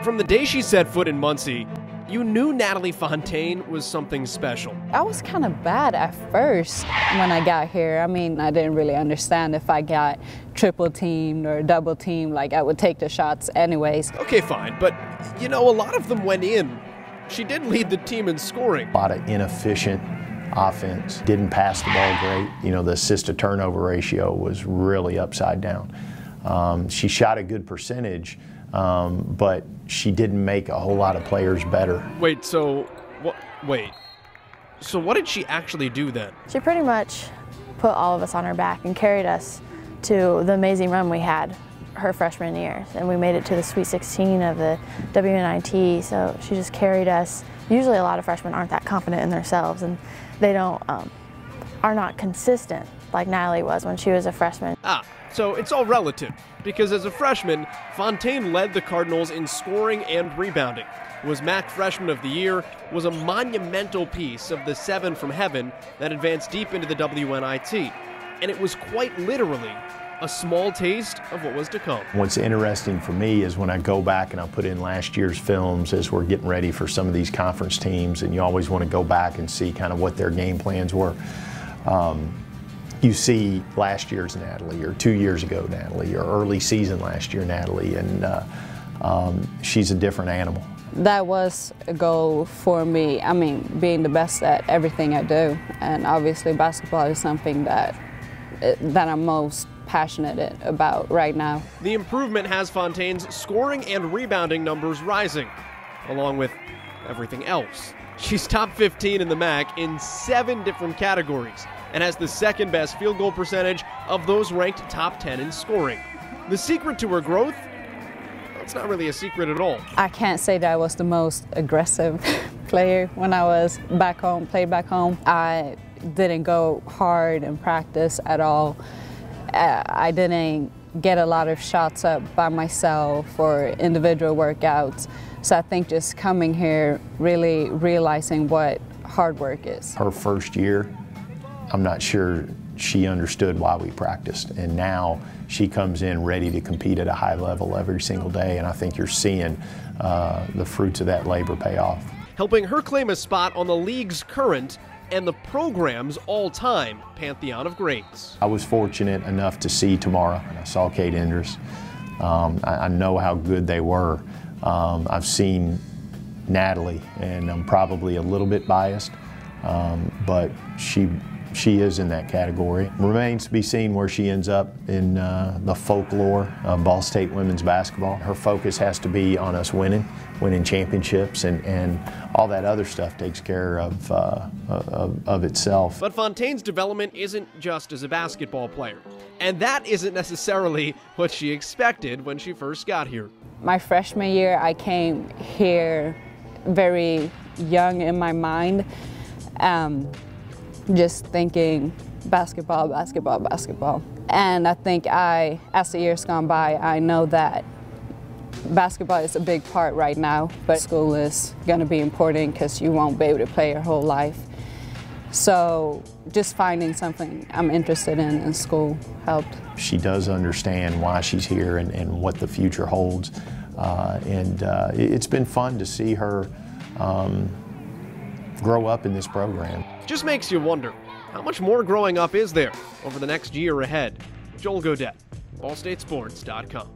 From the day she set foot in Muncie, you knew Nathalie Fontaine was something special. I was kind of bad at first when I got here. I mean, I didn't really understand if I got triple teamed or double teamed, like I would take the shots anyways. Okay, fine, but you know, a lot of them went in. She did lead the team in scoring. A lot of inefficient offense, didn't pass the ball great. You know, the assist to turnover ratio was really upside down. She shot a good percentage, but she didn't make a whole lot of players better. Wait, so what did she actually do then? She pretty much put all of us on her back and carried us to the amazing run we had her freshman year. And we made it to the Sweet 16 of the WNIT, so she just carried us. Usually a lot of freshmen aren't that confident in themselves, and they are not consistent like Nathalie was when she was a freshman. So it's all relative, because as a freshman, Fontaine led the Cardinals in scoring and rebounding, was MAC Freshman of the Year, was a monumental piece of the 7 from heaven that advanced deep into the WNIT, and it was quite literally a small taste of what was to come. What's interesting for me is when I go back and I put in last year's films as we're getting ready for some of these conference teams, and you always want to go back and see kind of what their game plans were. You see last year's Nathalie, or 2 years ago Nathalie, or early season last year Nathalie, and she's a different animal. That was a goal for me. I mean, being the best at everything I do, and obviously basketball is something that I'm most passionate about right now. The improvement has Fontaine's scoring and rebounding numbers rising, along with everything else. She's top 15 in the MAC in 7 different categories, and has the second best field goal percentage of those ranked top 10 in scoring. The secret to her growth? It's not really a secret at all. I can't say that I was the most aggressive player when I was back home, played back home. I didn't go hard in practice at all. I didn't get a lot of shots up by myself or individual workouts. So I think just coming here, really realizing what hard work is. Her first year, I'm not sure she understood why we practiced, and now she comes in ready to compete at a high level every single day, and I think you're seeing the fruits of that labor pay off. Helping her claim a spot on the league's current and the program's all-time pantheon of greats. I was fortunate enough to see Tamara, and I saw Kate Endress. I know how good they were. I've seen Nathalie, and I'm probably a little bit biased, but she is in that category. Remains to be seen where she ends up in the folklore of Ball State women's basketball. Her focus has to be on us winning championships, and all that other stuff takes care of itself. But Fontaine's development isn't just as a basketball player, and that isn't necessarily what she expected when she first got here. My freshman year, I came here very young in my mind. Just thinking basketball, basketball, basketball. And I think as the years gone by, I know that basketball is a big part right now, but school is going to be important because you won't be able to play your whole life. So just finding something I'm interested in school helped. She does understand why she's here and what the future holds. It's been fun to see her grow up in this program. Just makes you wonder, how much more growing up is there over the next year ahead? Joel Godet, BallStateSports.com.